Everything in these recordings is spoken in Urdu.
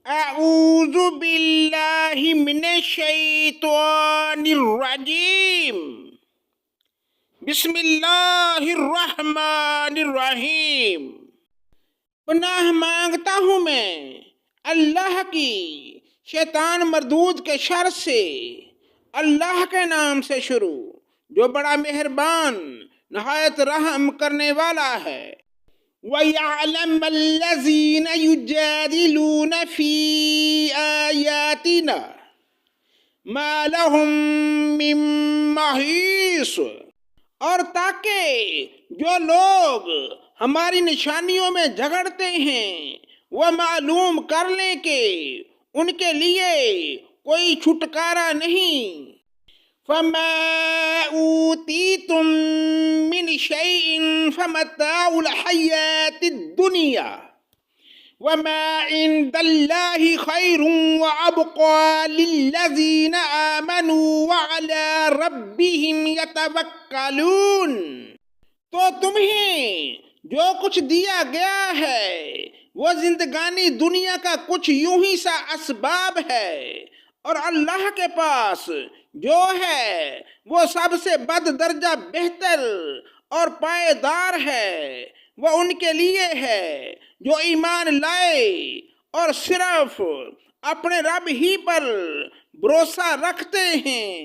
اعوذ باللہ من الشیطان الرجیم، بسم اللہ الرحمن الرحیم۔ پناہ مانگتا ہوں میں اللہ کی شیطان مردود کے شر سے، اللہ کے نام سے شروع جو بڑا مہربان نہایت رحم کرنے والا ہے۔ وَيَعْلَمَ الَّذِينَ يُجَادِلُونَ فِي آيَاتِنَا مَا لَهُم مِّن مَّحِيصٍ، اور تاکہ جو لوگ ہماری نشانیوں میں جھگڑتے ہیں وہ معلوم کر لیں کہ ان کے لیے کوئی چھٹکارا نہیں۔ فَمَا أُوتِيتُم مِّن شَيْءٍ فَمَتَاعُ الْحَيَاةِ الدُّنْيَا وَمَا عِندَ اللَّهِ خَيْرٌ وَأَبْقَىٰ لِلَّذِينَ آمَنُوا وَعَلَىٰ رَبِّهِمْ يَتَوَكَّلُونَ۔ تو تمہیں جو کچھ دیا گیا ہے وہ زندگانی دنیا کا کچھ یوں ہی سا اسباب ہے، اور اللہ کے پاس جو ہے وہ سب سے بد درجہ بہتر اور پائیدار ہے۔ وہ ان کے لیے ہے جو ایمان لائے اور صرف اپنے رب ہی پر بھروسہ رکھتے ہیں۔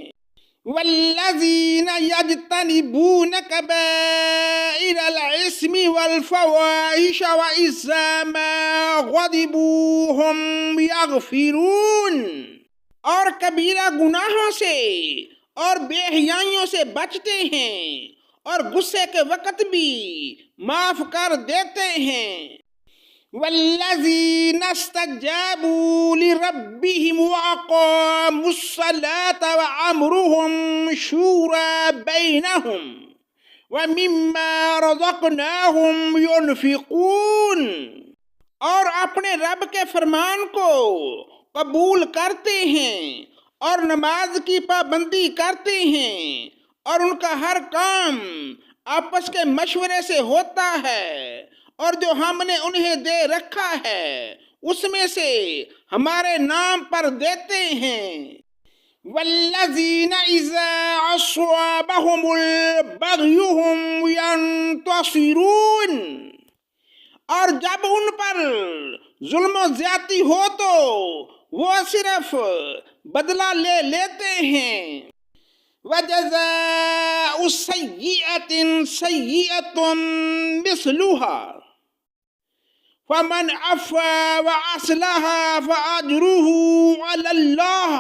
والذین یجتنبون کبائر الاسم والفواحش وإذا ما غضبوا هم یغفرون، اور کبیرہ گناہوں سے اور بے حیائیوں سے بچتے ہیں اور غصے کے وقت بھی معاف کر دیتے ہیں۔ والذین استجابوا لربهم وأقاموا الصلاة وأمرهم شورى بينهم ومما رزقناهم ينفقون، اور اپنے رب کے فرمان کو قبول کرتے ہیں اور نماز کی پابندی کرتے ہیں، اور ان کا ہر کام آپس کے مشورے سے ہوتا ہے، اور جو ہم نے انہیں دے رکھا ہے اس میں سے ہمارے نام پر دیتے ہیں۔ والذین اذا اصابهم البغی هم ینتصرون، اور جب ان پر ظلم و زیادتی ہو تو وہ صرف بدلہ لے لیتے ہیں۔ وَجَزَاءُ سَيِّئَةٍ سَيِّئَةٌ مِثْلُهَا فَمَنْ عَفَا وَأَصْلَحَ فَأَجْرُهُ عَلَى اللَّهِ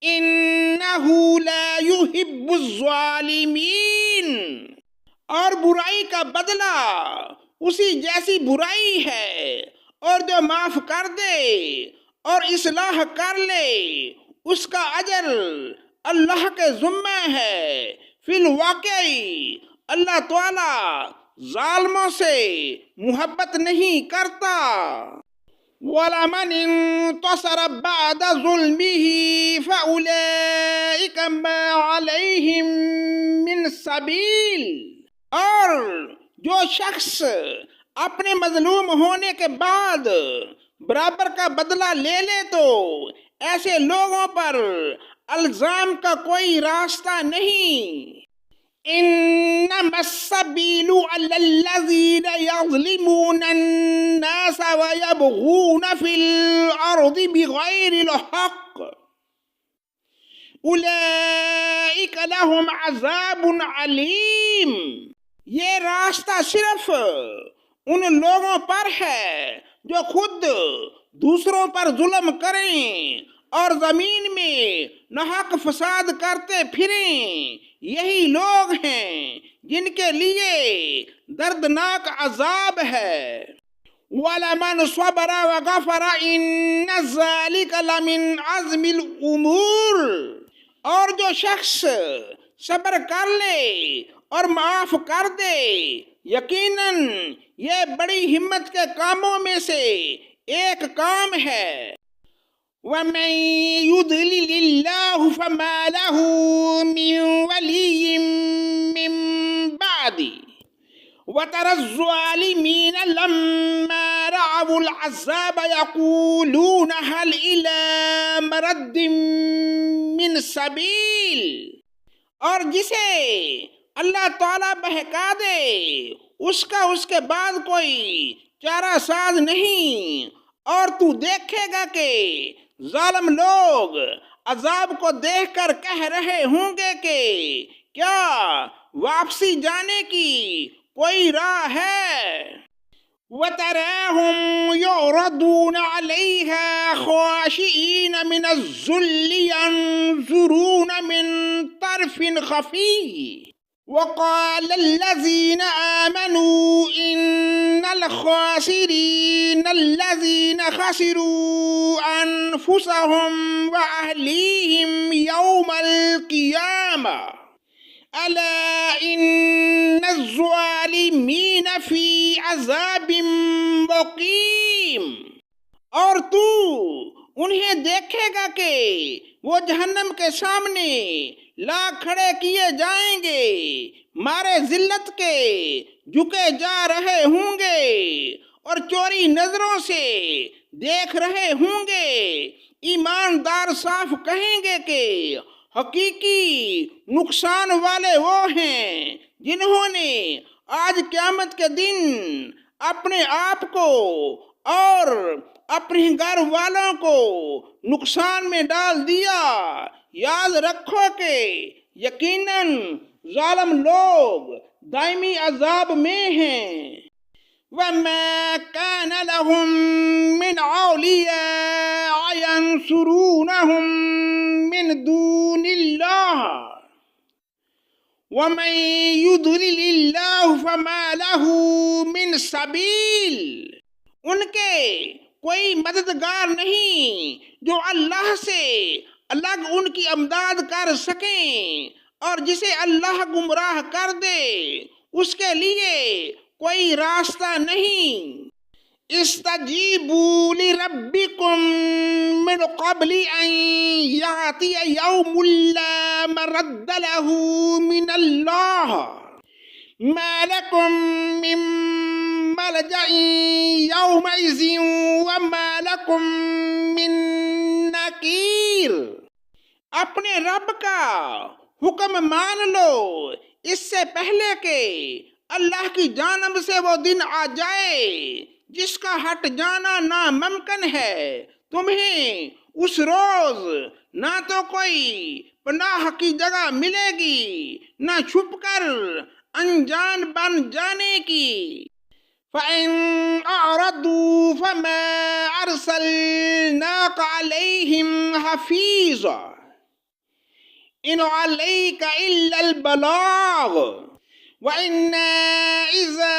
إِنَّهُ لَا يُحِبُّ الظَّالِمِينَ، اور برائی کا بدلہ اسی جیسی برائی ہے، اور جو معاف کر دے اور اصلاح کر لے اس کا اجر اللہ کے ذمہ ہے۔ فی الواقعی اللہ تعالی ظالموں سے محبت نہیں کرتا۔ وَلَمَنِ انتصر بعد ظلمه فَأُولَئِكَ مَا عَلَيْهِم مِّن سَبِيلٍ، اور جو شخص اپنے مظلوم ہونے کے بعد برابر کا بدلہ لے لے تو ایسے لوگوں پر الزام کا کوئی راستہ نہیں۔ انما السبیل علی الذین یظلمون الناس ویبغون فی الارض بغیر الحق اولئک لهم عذاب علیم، یہ راستہ صرف ان لوگوں پر ہے جو خود دوسروں پر ظلم کریں اور زمین میں ناحق فساد کرتے پھریں، یہی لوگ ہیں جن کے لیے دردناک عذاب ہے۔ وَلَمَنْ صَبَرَ وَغَفَرَ إِنَّ ذَلِكَ لَمِنْ عَزْمِ الْأُمُورِ، اور جو شخص صبر کر لے اور معاف کر دے یقیناً یہ بڑی ہمت کے کاموں میں سے ایک کام ہے۔ وَمَن يُضْلِلِ اللَّهُ فَمَا لَهُ مِن وَلِيٍّ مِّن بَعْدِهِ وترى الظالمين لما رأوا العذاب يقولون هل إلى مرد من سبیل، اور جسے اللہ تعالیٰ بہکا دے اس کا اس کے بعد کوئی چارہ ساز نہیں، اور تو دیکھے گا کہ ظالم لوگ عذاب کو دیکھ کر کہہ رہے ہوں گے کہ کیا واپسی جانے کی کوئی راہ ہے۔ وَتَرَاهُمْ يُعْرَضُونَ عَلَيْهَا خَاشِعِينَ مِنَ الذُّلِّ يَنظُرُونَ مِن طَرْفٍ خَفِيٍّ وَقَالَ الَّذِينَ آمَنُوا إِنَّ الْخَاسِرِينَ الَّذِينَ خَسِرُوا أَنفُسَهُمْ وَأَهْلِيهِمْ يَوْمَ الْقِيَامَةِ أَلَا إِنَّ الظَّالِمِينَ فِي عَذَابٍ مُقِيمٍ، اور تو انہیں دیکھے گا کہ وہ جہنم کے سامنے لا کھڑے کیے جائیں گے، مارے ذلت کے جھکے جا رہے ہوں گے اور چوری نظروں سے دیکھ رہے ہوں گے۔ ایماندار صاف کہیں گے کہ حقیقی نقصان والے وہ ہیں جنہوں نے آج قیامت کے دن اپنے آپ کو اور اپنے گھر والوں کو نقصان میں ڈال دیا۔ یاد رکھو کہ یقیناً ظالم لوگ دائمی عذاب میں ہیں۔ وَمَا كَانَ لَهُم مِّنْ أَوْلِيَاءَ يَنصُرُونَهُم مِّن دُونِ اللَّهِ وَمَن يُضْلِلِ اللَّهُ فَمَا لَهُ مِن سَبِيلٍ، ان کے کوئی مددگار نہیں جو اللہ سے الگ ان کی امداد کر سکیں، اور جسے اللہ گمراہ کر دے اس کے لیے کوئی راستہ نہیں۔ استجیبوا لربکم من قبل ان یأتی یوم لا مرد له من اللہ ما لکم من ملجأ یومئذ وما لکم من نکیر، اپنے رب کا حکم مان لو اس سے پہلے کہ اللہ کی جانب سے وہ دن آ جائے جس کا ہٹ جانا ناممکن ہے۔ تمہیں اس روز نہ تو کوئی پناہ کی جگہ ملے گی نہ چھپ کر انجان بن جانے کی۔ فَإِنْ أَعْرَضُوا فَمَا أَرْسَلْنَاكَ عَلَيْهِمْ حَفِيظًا إِنْ عَلَيْكَ إِلَّا الْبَلَاغُ وَإِنَّا إِذَا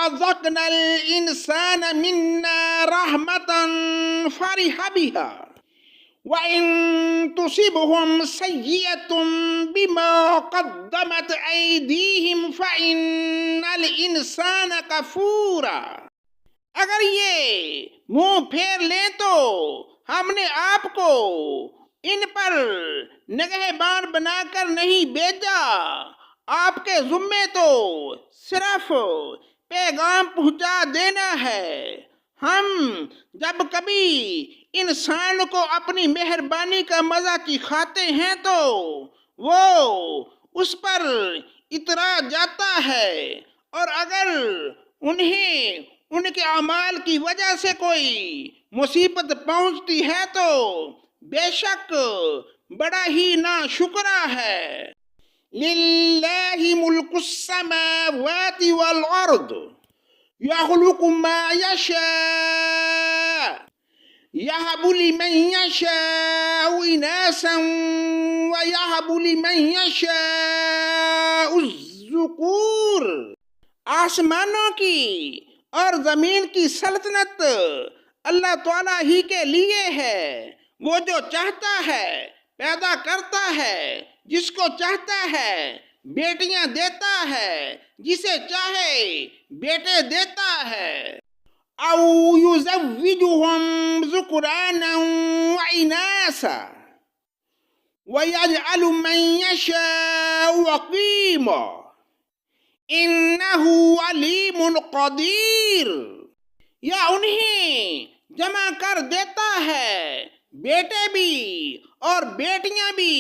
أَذَقْنَا الْإِنسَانَ مِنَّا رَحْمَةً فَرِحَ بِهَا وَإِن تُصِبْهُمْ سَيِّئَةٌ بِمَا قَدَّمَتْ أَيْدِيهِمْ فَإِنَّ الْإِنسَانَ كَفُورٌ، اگر یہ منہ پھیر لیں تو ہم نے آپ کو ان پر نگہبان بنا کر نہیں بھیجا، آپ کے ذمے تو صرف پیغام پہنچا دینا ہے۔ ہم جب کبھی انسان کو اپنی مہربانی کا مزہ چکھاتے ہیں تو وہ اس پر اترا جاتا ہے، اور اگر انہیں ان کے اعمال کی وجہ سے کوئی مصیبت پہنچتی ہے تو بے شک بڑا ہی ناشکرا ہے۔ لِلَّهِ مُلْكُ السَّمَاوَاتِ وَالْأَرْضِ يَخْلُقُ مَا يَشَاءُ يَهَبُ لِمَن يَشَاءُ إِنَاثًا وَيَهَبُ لِمَن يَشَاءُ الذُّكُورَ، آسمانوں کی اور زمین کی سلطنت اللہ تعالیٰ ہی کے لیے ہے، وہ جو چاہتا ہے پیدا کرتا ہے، جس کو چاہتا ہے بیٹیاں دیتا ہے، جسے چاہے بیٹے دیتا ہے۔ او یزوجہم ذکرانا واناثا ویجعل من یشاء عقیما انہ علیم قدیر، یا انہیں جمع کر دیتا ہے بیٹے بھی اور بیٹیاں بھی،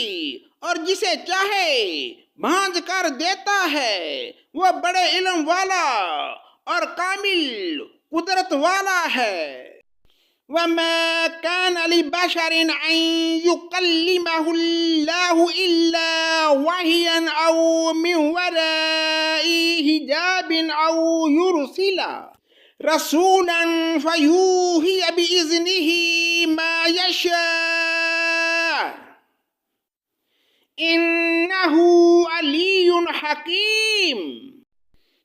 اور جسے چاہے بھانج کر دیتا ہے، وہ بڑے علم والا اور کامل قدرت والا ہے۔ وَمَا كَانَ لِبَشَرٍ أَن يُكَلِّمَهُ اللَّهُ إِلَّا وَحْيًا أَوْ مِنْ وَرَاءِ حِجَابٍ أَوْ يُرْسِلَ رَسُولًا فَيُوحِيَ بِإِذْنِهِ مَا يَشَاءُ إِنَّهُ عَلِيٌّ حَكِيمٌ۔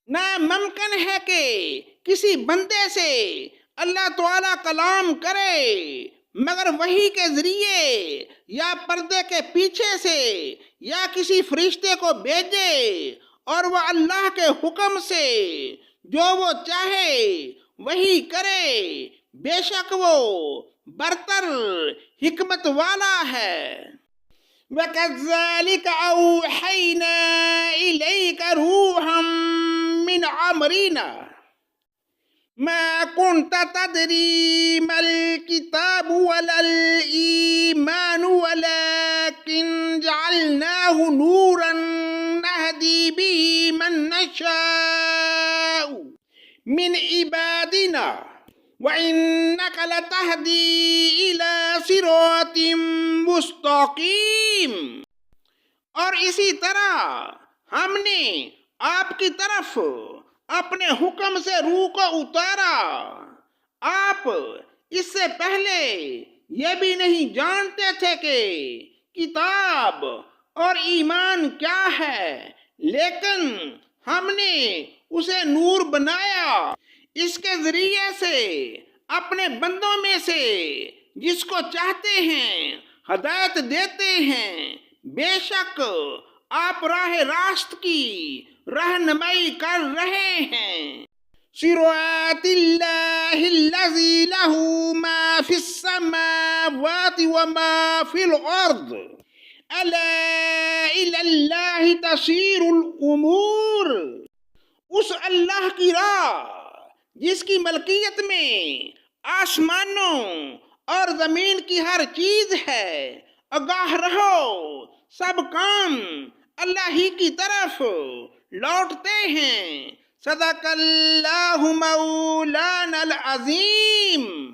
ناممکن ہے کہ کسی بندے سے اللہ تعالیٰ کلام کرے مگر وحی کے ذریعے، یا پردے کے پیچھے سے، یا کسی فرشتے کو بھیجے، اور وہ اللہ کے حکم سے جو وہ چاہے وہی کرے، بے شک وہ برتر حکمت والا ہے۔ وَكَذَلِكَ أَوْحَيْنَا إِلَيْكَ رُوحًا مِّنْ أَمْرِنَا مَا كُنْتَ تَدْرِي مَا الْكِتَابُ وَلَا الْإِيمَانُ وَلَكِنْ جَعَلْنَاهُ نُورًا نَهْدِي بِهِ مَن نَّشَاءُ مِنْ عِبَادِنَا وَإِنَّكَ لَتَهْدِي إِلَى صِرَاطٍ مستقیم۔ اور اسی طرح ہم نے آپ کی طرف اپنے حکم سے روح کو اتارا، آپ اس سے پہلے یہ بھی نہیں جانتے تھے کہ کتاب اور ایمان کیا ہے، لیکن ہم نے اسے نور بنایا، اس کے ذریعے سے اپنے بندوں میں سے جس کو چاہتے ہیں ہدایت دیتے ہیں۔ بے شک آپ راہ راست کی رہنمائی کر رہے ہیں۔ صراط اللہ الذی لہ ما فی السماوات وما فی الارض الا الی اللہ تصیر الامور۔ اس اللہ کی راہ جس کی ملکیت میں آسمانوں اور زمین کی ہر چیز ہے، آگاہ رہو، سب کام اللہ ہی کی طرف لوٹتے ہیں۔ صدق اللہ مولانا العظیم۔